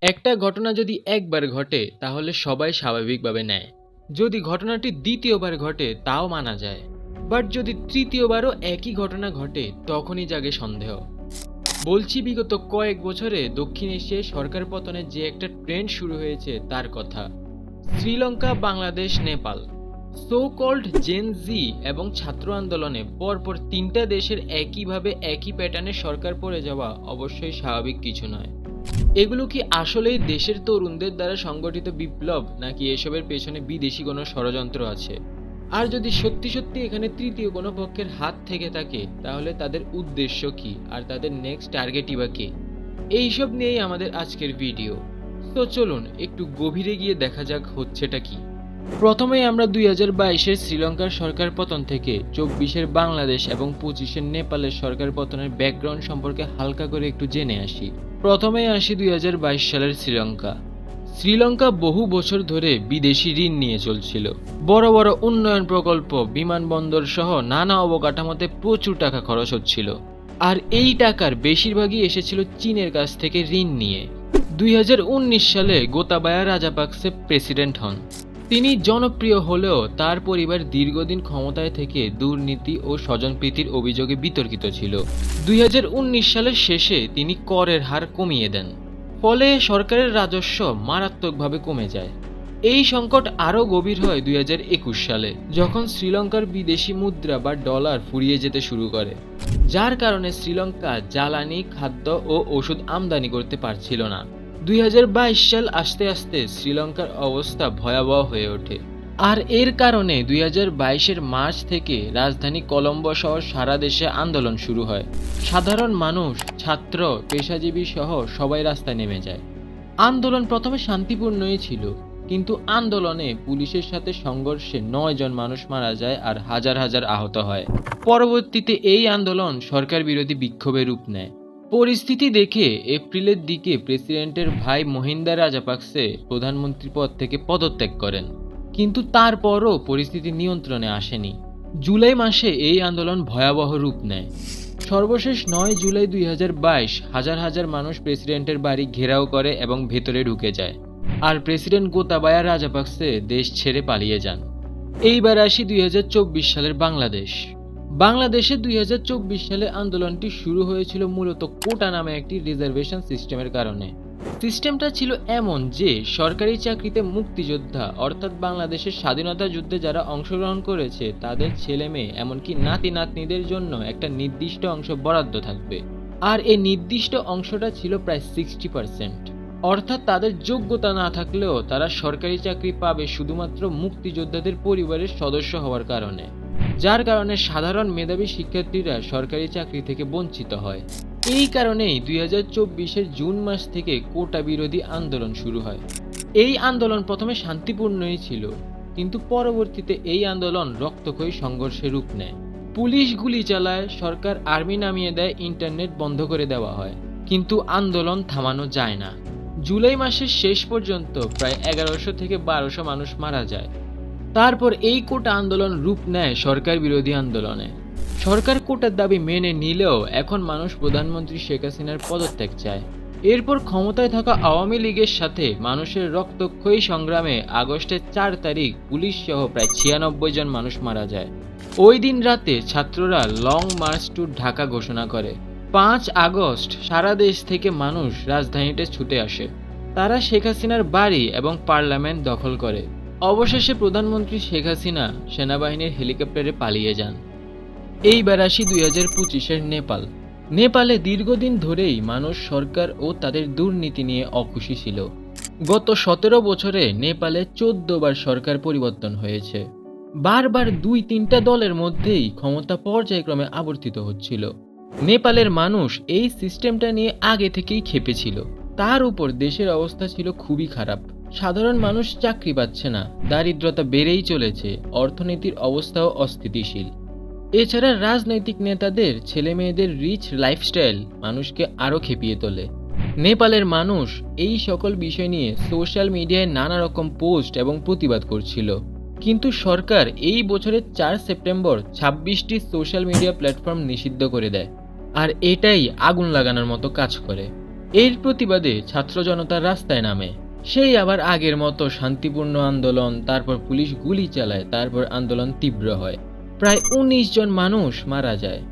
একটা ঘটনা যদি একবার ঘটে তাহলে সবাই স্বাভাবিকভাবে নেয়। যদি ঘটনাটি দ্বিতীয়বার ঘটে তাও মানা যায়। বাট যদি তৃতীয়বারও একই ঘটনা ঘটে তখনই জাগে সন্দেহ। বলছি বিগত কয়েক বছরে দক্ষিণ এশিয়ায় সরকার পতনের যে একটা ট্রেন্ড শুরু হয়েছে তার কথা। Sri Lanka, Bangladesh, Nepal, so called Gen Z এবং ছাত্র আন্দোলনে পরপর তিনটা দেশের একইভাবে একই প্যাটার্নে সরকার পড়ে যাওয়া অবশ্যই স্বাভাবিক কিছু নয়। এগুলো কি আসলেই দেশের তরুণদের দ্বারা সংগঠিত বিপ্লব, নাকি এসবের পেছনে বিদেশি কোনো ষড়যন্ত্র আছে? আর যদি সত্যি সত্যি এখানে তৃতীয় কোনো পক্ষের হাত থেকে থাকে তাহলে তাদের উদ্দেশ্য কি আর তাদের নেক্সট টার্গেটই বা কি? এইসব নিয়েই আমাদের আজকের ভিডিও। তো চলুন একটু গভীরে গিয়ে দেখা যাক হচ্ছেটা কি। প্রথমেই আমরা 2022-এর শ্রীলঙ্কার সরকার পতন থেকে 24-এর বাংলাদেশ এবং 25-এর নেপালের সরকার পতনের ব্যাকগ্রাউন্ড সম্পর্কে হালকা করে একটু জেনে আসি। প্রথমেই আসি 2022 সালের শ্রীলঙ্কা। শ্রীলঙ্কা বহু বছর ধরে বিদেশি ঋণ নিয়ে চলছিল। বড় বড় উন্নয়ন প্রকল্প, বিমানবন্দর সহ নানা অবকাঠামোতে প্রচুর টাকা খরচ হচ্ছিল। আর এই টাকার বেশিরভাগই এসেছিল চীনের কাছ থেকে ঋণ নিয়ে। 2019 সালে গোতাবায়া রাজাপাকসে প্রেসিডেন্ট হন। তিনি জনপ্রিয় হলেও তার পরিবার দীর্ঘদিন ক্ষমতায় থেকে দুর্নীতি ও স্বজনপ্রীতির অভিযোগে বিতর্কিত ছিল। 2019 সালের শেষে তিনি করের হার কমিয়ে দেন। ফলে সরকারের রাজস্ব মারাত্মকভাবে কমে যায়। এই সংকট আরও গভীর হয় 2021 সালে, যখন শ্রীলঙ্কার বিদেশি মুদ্রা বা ডলার ফুরিয়ে যেতে শুরু করে। যার কারণে শ্রীলঙ্কা জ্বালানি, খাদ্য ও ওষুধ আমদানি করতে পারছিল না। 2022 সাল আসতে আসতে শ্রীলঙ্কার অবস্থা ভয়াবহ হয়ে ওঠে। আর এর কারণে 2022-এর মার্চ থেকে রাজধানী কলম্বো সহ সারা দেশে আন্দোলন শুরু হয়। সাধারণ মানুষ, ছাত্র, পেশাজীবী সহ সবাই রাস্তায় নেমে যায়। আন্দোলন প্রথমে শান্তিপূর্ণই ছিল, কিন্তু আন্দোলনে পুলিশের সাথে সংঘর্ষে 9 জন মানুষ মারা যায় আর হাজার হাজার আহত হয়। পরবর্তীতে এই আন্দোলন সরকার বিরোধী বিক্ষোভে রূপ নেয়। পরিস্থিতি দেখে এপ্রিলের দিকে প্রেসিডেন্টের ভাই মহিন্দা রাজাপাকসে প্রধানমন্ত্রী পদ থেকে পদত্যাগ করেন। কিন্তু তারপরও পরিস্থিতি নিয়ন্ত্রণে আসেনি। জুলাই মাসে এই আন্দোলন ভয়াবহ রূপ নেয়। সর্বশেষ 9 জুলাই 2022 হাজার হাজার মানুষ প্রেসিডেন্টের বাড়ি ঘেরাও করে এবং ভেতরে ঢুকে যায়। আর প্রেসিডেন্ট গোতাবায়া রাজাপাকসে দেশ ছেড়ে পালিয়ে যান। এইবার আসি 2024 সালের বাংলাদেশ। বাংলাদেশে 2024 সালে আন্দোলনটি শুরু হয়েছিল মূলত কোটা নামে একটি রিজার্ভেশন সিস্টেমের কারণে। সিস্টেমটা ছিল এমন যে সরকারি চাকরিতে মুক্তিযোদ্ধা, অর্থাৎ বাংলাদেশের স্বাধীনতা যুদ্ধে যারা অংশগ্রহণ করেছে তাদের ছেলে মেয়ে এমনকি নাতি নাতনিদের জন্য একটা নির্দিষ্ট অংশ বরাদ্দ থাকবে। আর এই নির্দিষ্ট অংশটা ছিল প্রায় 60%। অর্থাৎ তাদের যোগ্যতা না থাকলেও তারা সরকারি চাকরি পাবে শুধুমাত্র মুক্তিযোদ্ধাদের পরিবারের সদস্য হওয়ার কারণে। যার কারণে সাধারণ মেধাবী শিক্ষার্থীরা সরকারি চাকরি থেকে বঞ্চিত হয়। এই কারণেই 2024-এর জুন মাস থেকে কোটা বিরোধী আন্দোলন শুরু হয়। এই আন্দোলন প্রথমে শান্তিপূর্ণই ছিল, কিন্তু পরবর্তীতে এই আন্দোলন রক্তক্ষয়ী সংঘর্ষে রূপ নেয়। পুলিশ গুলি চালায়, সরকার আর্মি নামিয়ে দেয়, ইন্টারনেট বন্ধ করে দেওয়া হয়, কিন্তু আন্দোলন থামানো যায় না। জুলাই মাসের শেষ পর্যন্ত প্রায় 1100 থেকে 1200 মানুষ মারা যায়। তারপর এই কোটা আন্দোলন রূপ নেয় সরকার বিরোধী আন্দোলনে। সরকার কোটার দাবি মেনে নিলেও এখন মানুষ প্রধানমন্ত্রী শেখ হাসিনার পদত্যাগ চায়। এরপর ক্ষমতায় থাকা আওয়ামী লীগের সাথে মানুষের রক্তক্ষয়ী সংগ্রামে আগস্টের 4 তারিখ পুলিশ সহ প্রায় 96 জন মানুষ মারা যায়। ওই দিন রাতে ছাত্ররা লং মার্চ টু ঢাকা ঘোষণা করে। 5 আগস্ট সারা দেশ থেকে মানুষ রাজধানীতে ছুটে আসে। তারা শেখ হাসিনার বাড়ি এবং পার্লামেন্ট দখল করে। অবশেষে প্রধানমন্ত্রী শেখ হাসিনা সেনাবাহিনীর হেলিকপ্টারে পালিয়ে যান। এইবার আসি 2025-এর নেপাল। নেপালে দীর্ঘদিন ধরেই মানুষ সরকার ও তাদের দুর্নীতি নিয়ে অখুশি ছিল। গত 17 বছরে নেপালে 14 বার সরকার পরিবর্তন হয়েছে। বারবার 2-3টা দলের মধ্যেই ক্ষমতা পর্যায়ক্রমে আবর্তিত হচ্ছিল। নেপালের মানুষ এই সিস্টেমটা নিয়ে আগে থেকেই ক্ষেপে ছিল। তার উপর দেশের অবস্থা ছিল খুবই খারাপ। সাধারণ মানুষ চাকরি পাচ্ছে না, দারিদ্রতা বেড়েই চলেছে, অর্থনীতির অবস্থাও অস্থিতিশীল। এছাড়া রাজনৈতিক নেতাদের ছেলেমেয়েদের রিচ লাইফস্টাইল মানুষকে আরও খেপিয়ে তোলে। নেপালের মানুষ এই সকল বিষয় নিয়ে সোশ্যাল মিডিয়ায় নানা রকম পোস্ট এবং প্রতিবাদ করছিল। কিন্তু সরকার এই বছরের 4 সেপ্টেম্বর 26টি সোশ্যাল মিডিয়া প্ল্যাটফর্ম নিষিদ্ধ করে দেয়। আর এটাই আগুন লাগানোর মতো কাজ করে। এর প্রতিবাদে ছাত্র জনতা রাস্তায় নামে। সেই আবার আগের মতো শান্তিপূর্ণ আন্দোলন, তারপর পুলিশ গুলি চালায়, তারপর আন্দোলন তীব্র হয়। প্রায় ১৯ জন মানুষ মারা যায়।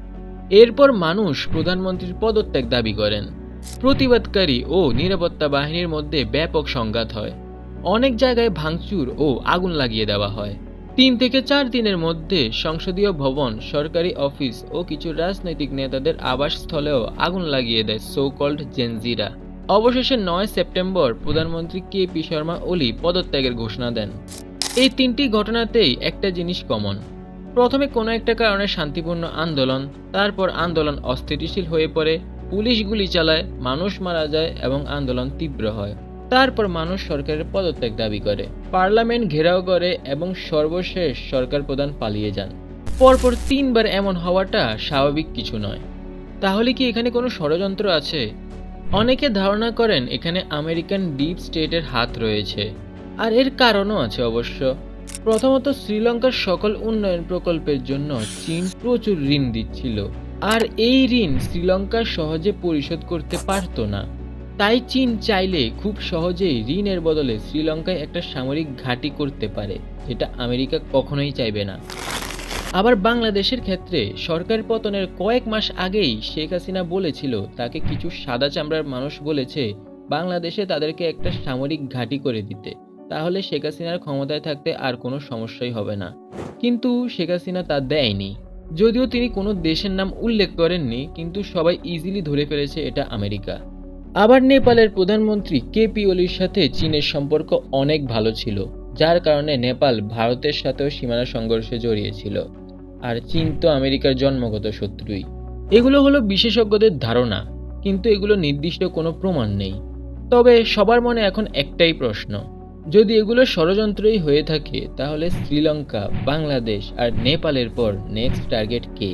এরপর মানুষ প্রধানমন্ত্রীর পদত্যাগ দাবি করেন। প্রতিবাদকারী ও নিরাপত্তা বাহিনীর মধ্যে ব্যাপক সংঘাত হয়। অনেক জায়গায় ভাঙচুর ও আগুন লাগিয়ে দেওয়া হয়। ৩ থেকে ৪ দিনের মধ্যে সংসদীয় ভবন, সরকারি অফিস ও কিছু রাজনৈতিক নেতাদের আবাসস্থলেও আগুন লাগিয়ে দেয় সো কল্ড জেনজিরা। অবশেষে ৯ সেপ্টেম্বর প্রধানমন্ত্রী কেপি শর্মা ওলি পদত্যাগের ঘোষণা দেন। এই ৩টি ঘটনাতেই একটা জিনিস কমন। প্রথমে কোনো একটা কারণে শান্তিপূর্ণ আন্দোলন, তারপর আন্দোলন অস্থিতিশীল হয়ে পড়ে, পুলিশ গুলি চালায়, মানুষ মারা যায় এবং আন্দোলন তীব্র হয়। তারপর মানুষ সরকারের পদত্যাগ দাবি করে, পার্লামেন্ট ঘেরাও করে এবং সর্বশেষ সরকার প্রধান পালিয়ে যান। পরপর ৩ বার এমন হওয়াটা স্বাভাবিক কিছু নয়। তাহলে কি এখানে কোনো ষড়যন্ত্র আছে? অনেকে ধারণা করেন এখানে আমেরিকান ডিপ স্টেটের হাত রয়েছে, আর এর কারণও আছে অবশ্য। প্রথমত, শ্রীলঙ্কার সকল উন্নয়ন প্রকল্পের জন্য চীন প্রচুর ঋণ দিচ্ছিল, আর এই ঋণ শ্রীলঙ্কা সহজে পরিশোধ করতে পারত না। তাই চীন চাইলে খুব সহজেই ঋণের বদলে শ্রীলঙ্কায় একটা সামরিক ঘাঁটি করতে পারে, যেটা আমেরিকা কখনোই চাইবে না। আবার বাংলাদেশের ক্ষেত্রে সরকার পতনের কয়েক মাস আগেই শেখ হাসিনা বলেছিল তাকে কিছু সাদা চামড়ার মানুষ বলেছে বাংলাদেশে তাদেরকে একটা সামরিক ঘাঁটি করে দিতে, তাহলে শেখ হাসিনার ক্ষমতায় থাকতে আর কোনো সমস্যাই হবে না। কিন্তু শেখ হাসিনা তা দেয়নি। যদিও তিনি কোনো দেশের নাম উল্লেখ করেননি, কিন্তু সবাই ইজিলি ধরে ফেলেছে এটা আমেরিকা। আবার নেপালের প্রধানমন্ত্রী কেপি ওলির সাথে চীনের সম্পর্ক অনেক ভালো ছিল, যার কারণে নেপাল ভারতের সাথেও সীমানা সংঘর্ষে জড়িয়েছিল। আর চীন তো আমেরিকার জন্মগত শত্রুই। এগুলো হলো বিশেষজ্ঞদের ধারণা, কিন্তু এগুলো নির্দিষ্ট কোনো প্রমাণ নেই। তবে সবার মনে এখন একটাই প্রশ্ন, যদি এগুলো ষড়যন্ত্রই হয়ে থাকে তাহলে শ্রীলঙ্কা, বাংলাদেশ আর নেপালের পর নেক্সট টার্গেট কে?